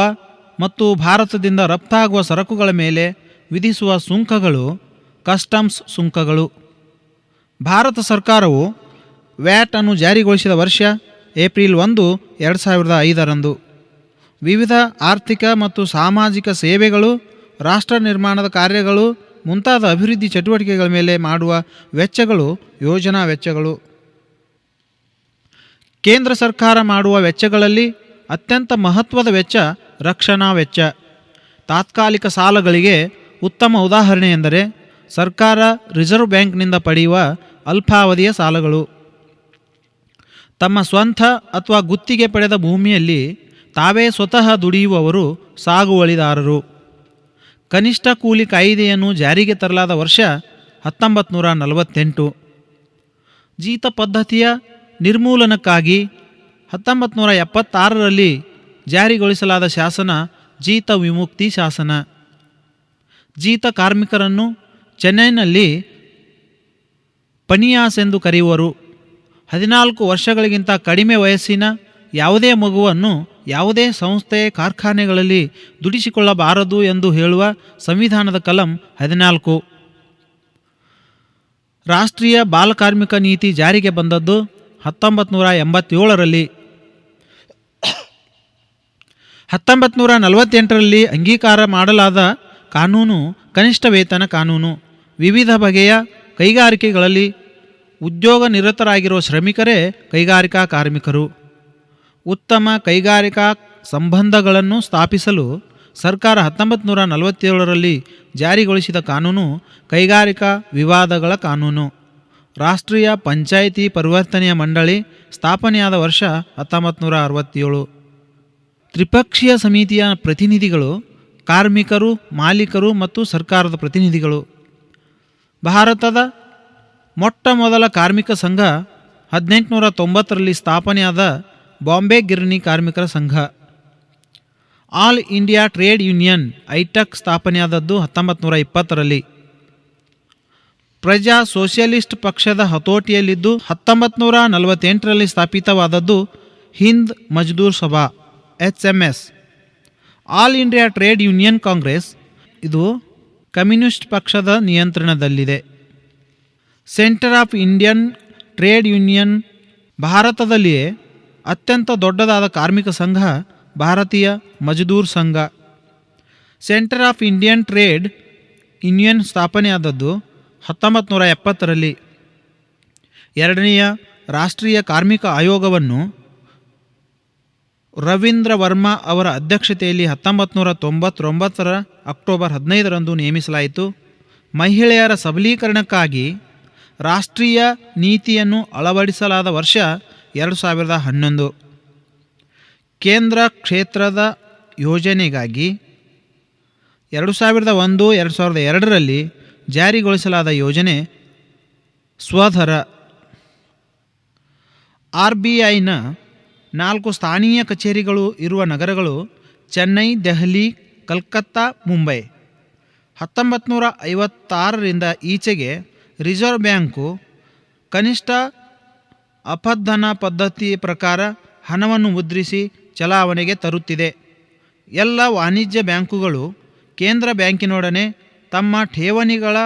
ಮತ್ತು ಭಾರತದಿಂದ ರಫ್ತಾಗುವ ಸರಕುಗಳ ಮೇಲೆ ವಿಧಿಸುವ ಸುಂಕಗಳು ಕಸ್ಟಮ್ಸ್ ಸುಂಕಗಳು. ಭಾರತ ಸರ್ಕಾರವು ವ್ಯಾಟ್ ಅನ್ನು ಜಾರಿಗೊಳಿಸಿದ ವರ್ಷ ಏಪ್ರಿಲ್ 1, 2005ರಂದು. ವಿವಿಧ ಆರ್ಥಿಕ ಮತ್ತು ಸಾಮಾಜಿಕ ಸೇವೆಗಳು, ರಾಷ್ಟ್ರ ನಿರ್ಮಾಣದ ಕಾರ್ಯಗಳು ಮುಂತಾದ ಅಭಿವೃದ್ಧಿ ಚಟುವಟಿಕೆಗಳ ಮೇಲೆ ಮಾಡುವ ವೆಚ್ಚಗಳು ಯೋಜನಾ ವೆಚ್ಚಗಳು. ಕೇಂದ್ರ ಸರ್ಕಾರ ಮಾಡುವ ವೆಚ್ಚಗಳಲ್ಲಿ ಅತ್ಯಂತ ಮಹತ್ವದ ವೆಚ್ಚ ರಕ್ಷಣಾ ವೆಚ್ಚ. ತಾತ್ಕಾಲಿಕ ಸಾಲಗಳಿಗೆ ಉತ್ತಮ ಉದಾಹರಣೆ ಎಂದರೆ ಸರ್ಕಾರ ರಿಸರ್ವ್ ಬ್ಯಾಂಕ್ನಿಂದ ಪಡೆಯುವ ಅಲ್ಪಾವಧಿಯ ಸಾಲಗಳು. ತಮ್ಮ ಸ್ವಂತ ಅಥವಾ ಗುತ್ತಿಗೆ ಪಡೆದ ಭೂಮಿಯಲ್ಲಿ ತಾವೇ ಸ್ವತಃ ದುಡಿಯುವವರು ಸಾಗುವಳಿದಾರರು. ಕನಿಷ್ಠ ಕೂಲಿ ಕಾಯಿದೆಯನ್ನು ಜಾರಿಗೆ ತರಲಾದ ವರ್ಷ 1948. ಜೀತ ಪದ್ಧತಿಯ ನಿರ್ಮೂಲನಕ್ಕಾಗಿ 1976ರಲ್ಲಿ ಜಾರಿಗೊಳಿಸಲಾದ ಶಾಸನ ಜೀತ ವಿಮುಕ್ತಿ ಶಾಸನ. ಜೀತ ಕಾರ್ಮಿಕರನ್ನು ಚೆನ್ನೈನಲ್ಲಿ ಪನಿಯಾಸ್ ಎಂದು ಕರೆಯುವರು. 14 ವರ್ಷಗಳಿಗಿಂತ ಕಡಿಮೆ ವಯಸ್ಸಿನ ಯಾವುದೇ ಮಗುವನ್ನು ಯಾವುದೇ ಸಂಸ್ಥೆ ಕಾರ್ಖಾನೆಗಳಲ್ಲಿ ದುಡಿಸಿಕೊಳ್ಳಬಾರದು ಎಂದು ಹೇಳುವ ಸಂವಿಧಾನದ ಕಲಂ 14. ರಾಷ್ಟ್ರೀಯ ಬಾಲಕಾರ್ಮಿಕ ನೀತಿ ಜಾರಿಗೆ ಬಂದದ್ದು 1987ರಲ್ಲಿ. 1948ರಲ್ಲಿ ಅಂಗೀಕಾರ ಮಾಡಲಾದ ಕಾನೂನು ಕನಿಷ್ಠ ವೇತನ ಕಾನೂನು. ವಿವಿಧ ಬಗೆಯ ಕೈಗಾರಿಕೆಗಳಲ್ಲಿ ಉದ್ಯೋಗ ನಿರತರಾಗಿರುವ ಶ್ರಮಿಕರೇ ಕೈಗಾರಿಕಾ ಕಾರ್ಮಿಕರು. ಉತ್ತಮ ಕೈಗಾರಿಕಾ ಸಂಬಂಧಗಳನ್ನು ಸ್ಥಾಪಿಸಲು ಸರ್ಕಾರ 1947ರಲ್ಲಿ ಜಾರಿಗೊಳಿಸಿದ ಕಾನೂನು ಕೈಗಾರಿಕಾ ವಿವಾದಗಳ ಕಾನೂನು. ರಾಷ್ಟ್ರೀಯ ಪಂಚಾಯಿತಿ ಪರಿವರ್ತನೆಯ ಮಂಡಳಿ ಸ್ಥಾಪನೆಯಾದ ವರ್ಷ 1967. ತ್ರಿಪಕ್ಷೀಯ ಸಮಿತಿಯ ಪ್ರತಿನಿಧಿಗಳು ಕಾರ್ಮಿಕರು, ಮಾಲೀಕರು ಮತ್ತು ಸರ್ಕಾರದ ಪ್ರತಿನಿಧಿಗಳು. ಭಾರತದ ಮೊಟ್ಟ ಮೊದಲ ಕಾರ್ಮಿಕ ಸಂಘ 1890ರಲ್ಲಿ ಸ್ಥಾಪನೆಯಾದ ಬಾಂಬೆ ಗಿರಣಿ ಕಾರ್ಮಿಕರ ಸಂಘ. All India trade union AITUC ಸ್ಥಾಪನೆಯಾದದ್ದು 1920ರಲ್ಲಿ. ಪ್ರಜಾ ಸೋಷಿಯಲಿಸ್ಟ್ ಪಕ್ಷದ ಹತೋಟಿಯಲ್ಲಿದ್ದು 1948ರಲ್ಲಿ ಸ್ಥಾಪಿತವಾದದ್ದು Hind Mazdoor Sabha HMS. All India trade union Congress ಇದು ಕಮ್ಯುನಿಸ್ಟ್ ಪಕ್ಷದ ನಿಯಂತ್ರಣದಲ್ಲಿದೆ. Centre of Indian trade union ಭಾರತದಲ್ಲಿಯೇ ಅತ್ಯಂತ ದೊಡ್ಡದಾದ ಕಾರ್ಮಿಕ ಸಂಘ Bharatiya Mazdoor Sangh. Centre of Indian trade union ಸ್ಥಾಪನೆಯಾದದ್ದು 1970ರಲ್ಲಿ. ಎರಡನೆಯ ರಾಷ್ಟ್ರೀಯ ಕಾರ್ಮಿಕ ಆಯೋಗವನ್ನು ರವೀಂದ್ರ ವರ್ಮಾ ಅವರ ಅಧ್ಯಕ್ಷತೆಯಲ್ಲಿ 1999ರ ಅಕ್ಟೋಬರ್ 15ರಂದು ನೇಮಿಸಲಾಯಿತು. ಮಹಿಳೆಯರ ಸಬಲೀಕರಣಕ್ಕಾಗಿ ರಾಷ್ಟ್ರೀಯ ನೀತಿಯನ್ನು ಅಳವಡಿಸಲಾದ ವರ್ಷ 2011. ಕೇಂದ್ರ ಕ್ಷೇತ್ರದ ಯೋಜನೆಗಾಗಿ 2001-2002ರಲ್ಲಿ ಜಾರಿಗೊಳಿಸಲಾದ ಯೋಜನೆ ಸ್ವಧರ. RBIನ 4 ಸ್ಥಾನೀಯ ಕಚೇರಿಗಳು ಇರುವ ನಗರಗಳು ಚೆನ್ನೈ, ದೆಹಲಿ, ಕಲ್ಕತ್ತಾ, ಮುಂಬೈ. 1956ರಿಂದ ಈಚೆಗೆ ರಿಸರ್ವ್ ಬ್ಯಾಂಕು ಕನಿಷ್ಠ ಅಪಧನ ಪದ್ಧತಿ ಪ್ರಕಾರ ಹಣವನ್ನು ಮುದ್ರಿಸಿ ಚಲಾವಣೆಗೆ ತರುತ್ತಿದೆ. ಎಲ್ಲ ವಾಣಿಜ್ಯ ಬ್ಯಾಂಕುಗಳು ಕೇಂದ್ರ ಬ್ಯಾಂಕಿನೊಡನೆ ತಮ್ಮ ಠೇವಣಿಗಳ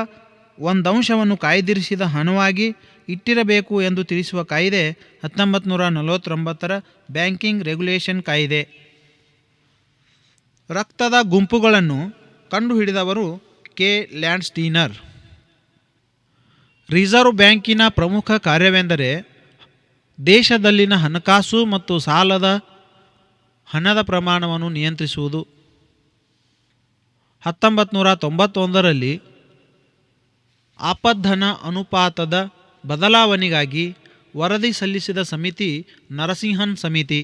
ಒಂದಂಶವನ್ನು ಕಾಯ್ದಿರಿಸಿದ ಹಣವಾಗಿ ಇಟ್ಟಿರಬೇಕು ಎಂದು ತಿಳಿಸುವ ಕಾಯ್ದೆ 1949ರ ಬ್ಯಾಂಕಿಂಗ್ ರೆಗ್ಯುಲೇಷನ್ ಕಾಯ್ದೆ. ರಕ್ತದ ಗುಂಪುಗಳನ್ನು ಕಂಡುಹಿಡಿದವರು ಕೆ. ಲ್ಯಾಂಡ್ಸ್ಟೀನರ್. ರಿಸರ್ವ್ ಬ್ಯಾಂಕಿನ ಪ್ರಮುಖ ಕಾರ್ಯವೆಂದರೆ ದೇಶದಲ್ಲಿನ ಹಣಕಾಸು ಮತ್ತು ಸಾಲದ ಹಣದ ಪ್ರಮಾಣವನ್ನು ನಿಯಂತ್ರಿಸುವುದು. 1991ರಲ್ಲಿ ಆಪದ್ಧನ ಅನುಪಾತದ ಬದಲಾವಣೆಗಾಗಿ ವರದಿ ಸಲ್ಲಿಸಿದ ಸಮಿತಿ ನರಸಿಂಹನ್ ಸಮಿತಿ.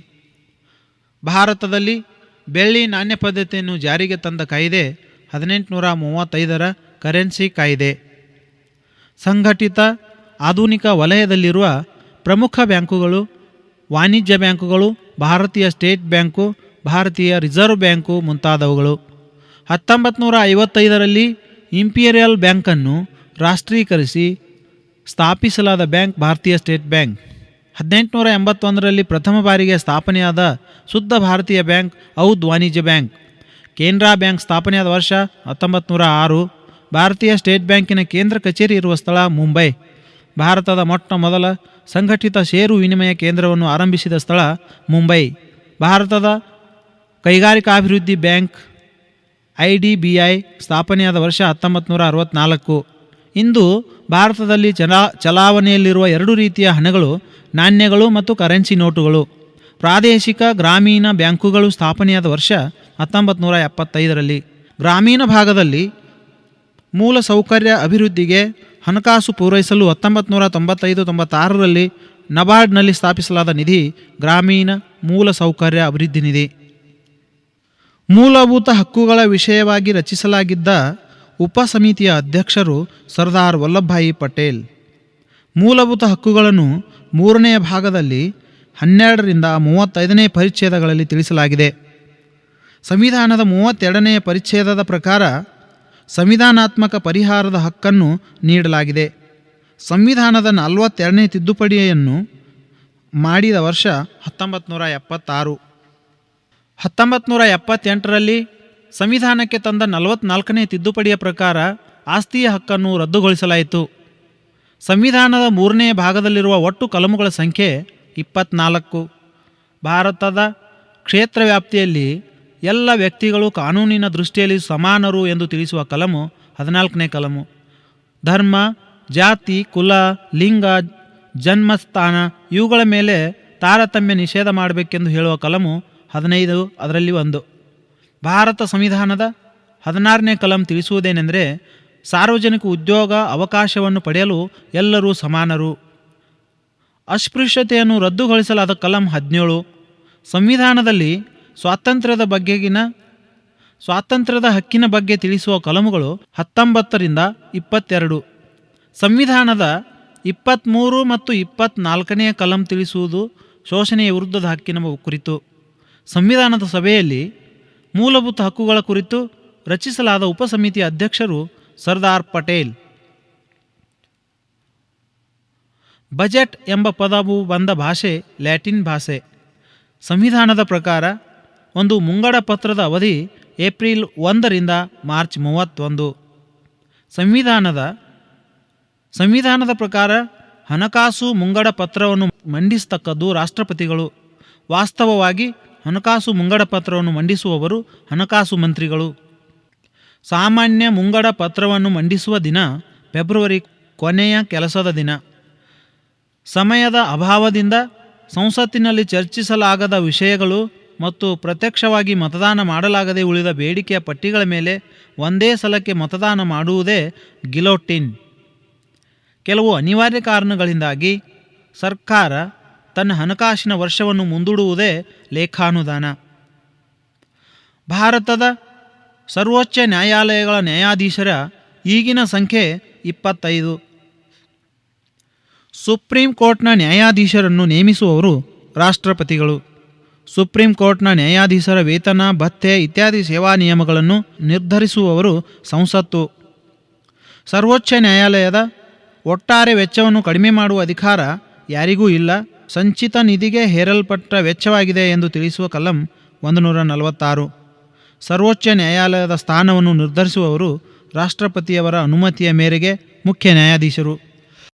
ಭಾರತದಲ್ಲಿ ಬೆಳ್ಳಿ ನಾಣ್ಯ ಪದ್ಧತಿಯನ್ನು ಜಾರಿಗೆ ತಂದ ಕಾಯ್ದೆ 1835ರ ಕರೆನ್ಸಿ ಕಾಯ್ದೆ. ಸಂಘಟಿತ ಆಧುನಿಕ ವಲಯದಲ್ಲಿರುವ ಪ್ರಮುಖ ಬ್ಯಾಂಕುಗಳು ವಾಣಿಜ್ಯ ಬ್ಯಾಂಕುಗಳು, ಭಾರತೀಯ ಸ್ಟೇಟ್ ಬ್ಯಾಂಕು, ಭಾರತೀಯ ರಿಸರ್ವ್ ಬ್ಯಾಂಕು ಮುಂತಾದವುಗಳು. 1955ರಲ್ಲಿ ಇಂಪೀರಿಯಲ್ ಬ್ಯಾಂಕನ್ನು ರಾಷ್ಟ್ರೀಕರಿಸಿ ಸ್ಥಾಪಿಸಲಾದ ಬ್ಯಾಂಕ್ ಭಾರತೀಯ ಸ್ಟೇಟ್ ಬ್ಯಾಂಕ್. 1881ರಲ್ಲಿ ಪ್ರಥಮ ಬಾರಿಗೆ ಸ್ಥಾಪನೆಯಾದ ಶುದ್ಧ ಭಾರತೀಯ ಬ್ಯಾಂಕ್ ಔದ್ ವಾಣಿಜ್ಯ ಬ್ಯಾಂಕ್. ಕೆನರಾ ಬ್ಯಾಂಕ್ ಸ್ಥಾಪನೆಯಾದ ವರ್ಷ 1906. ಭಾರತೀಯ ಸ್ಟೇಟ್ ಬ್ಯಾಂಕಿನ ಕೇಂದ್ರ ಕಚೇರಿ ಇರುವ ಸ್ಥಳ ಮುಂಬೈ. ಭಾರತದ ಮೊಟ್ಟ ಮೊದಲ ಸಂಘಟಿತ ಷೇರು ವಿನಿಮಯ ಕೇಂದ್ರವನ್ನು ಆರಂಭಿಸಿದ ಸ್ಥಳ ಮುಂಬೈ. ಭಾರತದ ಕೈಗಾರಿಕಾಭಿವೃದ್ಧಿ ಬ್ಯಾಂಕ್ IDBI ಸ್ಥಾಪನೆಯಾದ ವರ್ಷ 1964. ಇಂದು ಭಾರತದಲ್ಲಿ ಚಲಾವಣೆಯಲ್ಲಿರುವ 2 ರೀತಿಯ ಹಣಗಳು, ನಾಣ್ಯಗಳು ಮತ್ತು ಕರೆನ್ಸಿ ನೋಟುಗಳು. ಪ್ರಾದೇಶಿಕ ಗ್ರಾಮೀಣ ಬ್ಯಾಂಕುಗಳು ಸ್ಥಾಪನೆಯಾದ ವರ್ಷ 1975ರಲ್ಲಿ. ಗ್ರಾಮೀಣ ಭಾಗದಲ್ಲಿ ಮೂಲ ಸೌಕರ್ಯ ಅಭಿವೃದ್ಧಿಗೆ ಹಣಕಾಸು ಪೂರೈಸಲು 1995-96ರಲ್ಲಿ ನಬಾರ್ಡ್ನಲ್ಲಿ ಸ್ಥಾಪಿಸಲಾದ ನಿಧಿ ಗ್ರಾಮೀಣ ಮೂಲ ಸೌಕರ್ಯ ಅಭಿವೃದ್ಧಿ ನಿಧಿ. ಮೂಲಭೂತ ಹಕ್ಕುಗಳ ವಿಷಯವಾಗಿ ರಚಿಸಲಾಗಿದ್ದ ಉಪಸಮಿತಿಯ ಅಧ್ಯಕ್ಷರು ಸರ್ದಾರ್ ವಲ್ಲಭಭಾಯಿ ಪಟೇಲ್. ಮೂಲಭೂತ ಹಕ್ಕುಗಳನ್ನು 3ನೇ ಭಾಗದಲ್ಲಿ 12ರಿಂದ 35ನೇ ಪರಿಚ್ಛೇದಗಳಲ್ಲಿ ತಿಳಿಸಲಾಗಿದೆ. ಸಂವಿಧಾನದ 32ನೇ ಪರಿಚ್ಛೇದದ ಪ್ರಕಾರ ಸಂವಿಧಾನಾತ್ಮಕ ಪರಿಹಾರದ ಹಕ್ಕನ್ನು ನೀಡಲಾಗಿದೆ. ಸಂವಿಧಾನದ 42ನೇ ತಿದ್ದುಪಡಿಯನ್ನು ಮಾಡಿದ ವರ್ಷ 1976. 1978ರಲ್ಲಿ ಸಂವಿಧಾನಕ್ಕೆ ತಂದ 44ನೇ ತಿದ್ದುಪಡಿಯ ಪ್ರಕಾರ ಆಸ್ತಿಯ ಹಕ್ಕನ್ನು ರದ್ದುಗೊಳಿಸಲಾಯಿತು. ಸಂವಿಧಾನದ 3ನೇ ಭಾಗದಲ್ಲಿರುವ ಒಟ್ಟು ಕಲಮುಗಳ ಸಂಖ್ಯೆ 24. ಭಾರತದ ಕ್ಷೇತ್ರ ವ್ಯಾಪ್ತಿಯಲ್ಲಿ ಎಲ್ಲ ವ್ಯಕ್ತಿಗಳು ಕಾನೂನಿನ ದೃಷ್ಟಿಯಲ್ಲಿ ಸಮಾನರು ಎಂದು ತಿಳಿಸುವ ಕಲಮು 14ನೇ ಕಲಮು. ಧರ್ಮ, ಜಾತಿ, ಕುಲ, ಲಿಂಗ, ಜನ್ಮಸ್ಥಾನ ಇವುಗಳ ಮೇಲೆ ತಾರತಮ್ಯ ನಿಷೇಧ ಮಾಡಬೇಕೆಂದು ಹೇಳುವ ಕಲಮು 15 ಅದರಲ್ಲಿ 1. ಭಾರತ ಸಂವಿಧಾನದ 16ನೇ ಕಲಂ ತಿಳಿಸುವುದೇನೆಂದರೆ ಸಾರ್ವಜನಿಕ ಉದ್ಯೋಗ ಅವಕಾಶವನ್ನು ಪಡೆಯಲು ಎಲ್ಲರೂ ಸಮಾನರು. ಅಸ್ಪೃಶ್ಯತೆಯನ್ನು ರದ್ದುಗೊಳಿಸಲಾದ ಕಲಂ 17. ಸಂವಿಧಾನದಲ್ಲಿ ಸ್ವಾತಂತ್ರ್ಯದ ಹಕ್ಕಿನ ಬಗ್ಗೆ ತಿಳಿಸುವ ಕಲಮುಗಳು 19ರಿಂದ 22. ಸಂವಿಧಾನದ 23 ಮತ್ತು 24ನೇ ಕಲಂ ತಿಳಿಸುವುದು ಶೋಷಣೆಯ ವಿರುದ್ಧದ ಹಕ್ಕಿನ ಕುರಿತು. ಸಂವಿಧಾನದ ಸಭೆಯಲ್ಲಿ ಮೂಲಭೂತ ಹಕ್ಕುಗಳ ಕುರಿತು ರಚಿಸಲಾದ ಉಪಸಮಿತಿಯ ಅಧ್ಯಕ್ಷರು ಸರ್ದಾರ್ ಪಟೇಲ್. ಬಜೆಟ್ ಎಂಬ ಪದವು ಬಂದ ಭಾಷೆ ಲ್ಯಾಟಿನ್ ಭಾಷೆ. ಸಂವಿಧಾನದ ಪ್ರಕಾರ ಒಂದು ಮುಂಗಡ ಪತ್ರದ ಅವಧಿ ಏಪ್ರಿಲ್ 1ರಿಂದ ಮಾರ್ಚ್ 31. ಸಂವಿಧಾನದ ಪ್ರಕಾರ ಹಣಕಾಸು ಮುಂಗಡ ಪತ್ರವನ್ನು ಮಂಡಿಸತಕ್ಕದ್ದು ರಾಷ್ಟ್ರಪತಿಗಳು. ವಾಸ್ತವವಾಗಿ ಹಣಕಾಸು ಮುಂಗಡ ಪತ್ರವನ್ನು ಮಂಡಿಸುವವರು ಹಣಕಾಸು ಮಂತ್ರಿಗಳು. ಸಾಮಾನ್ಯ ಮುಂಗಡ ಪತ್ರವನ್ನು ಮಂಡಿಸುವ ದಿನ ಫೆಬ್ರವರಿ ಕೊನೆಯ ಕೆಲಸದ ದಿನ. ಸಮಯದ ಅಭಾವದಿಂದ ಸಂಸತ್ತಿನಲ್ಲಿ ಚರ್ಚಿಸಲಾಗದ ವಿಷಯಗಳು ಮತ್ತು ಪ್ರತ್ಯಕ್ಷವಾಗಿ ಮತದಾನ ಮಾಡಲಾಗದೆ ಉಳಿದ ಬೇಡಿಕೆಯ ಪಟ್ಟಿಗಳ ಮೇಲೆ ಒಂದೇ ಸಲಕ್ಕೆ ಮತದಾನ ಮಾಡುವುದೇ ಗಿಲೋಟಿನ್. ಕೆಲವು ಅನಿವಾರ್ಯ ಕಾರಣಗಳಿಂದಾಗಿ ಸರ್ಕಾರ ತನ್ನ ಹಣಕಾಸಿನ ವರ್ಷವನ್ನು ಮುಂದೂಡುವುದೇ ಲೇಖಾನುದಾನ. ಭಾರತದ ಸರ್ವೋಚ್ಚ ನ್ಯಾಯಾಲಯಗಳ ನ್ಯಾಯಾಧೀಶರ ಈಗಿನ ಸಂಖ್ಯೆ 25. ಸುಪ್ರೀಂ ಕೋರ್ಟ್ನ ನ್ಯಾಯಾಧೀಶರನ್ನು ನೇಮಿಸುವವರು ರಾಷ್ಟ್ರಪತಿಗಳು. ಸುಪ್ರೀಂ ಕೋರ್ಟ್ನ ನ್ಯಾಯಾಧೀಶರ ವೇತನ, ಭತ್ಯೆ ಇತ್ಯಾದಿ ಸೇವಾ ನಿಯಮಗಳನ್ನು ನಿರ್ಧರಿಸುವವರು ಸಂಸತ್ತು. ಸರ್ವೋಚ್ಚ ನ್ಯಾಯಾಲಯದ ಒಟ್ಟಾರೆ ವೆಚ್ಚವನ್ನು ಕಡಿಮೆ ಮಾಡುವ ಅಧಿಕಾರ ಯಾರಿಗೂ ಇಲ್ಲ. ಸಂಚಿತ ನಿಧಿಗೆ ಹೇರಲ್ಪಟ್ಟ ವೆಚ್ಚವಾಗಿದೆ ಎಂದು ತಿಳಿಸುವ ಕಲಂ 146. ಸರ್ವೋಚ್ಚ ನ್ಯಾಯಾಲಯದ ಸ್ಥಾನವನ್ನು ನಿರ್ಧರಿಸುವವರು ರಾಷ್ಟ್ರಪತಿಯವರ ಅನುಮತಿಯ ಮೇರೆಗೆ ಮುಖ್ಯ ನ್ಯಾಯಾಧೀಶರು.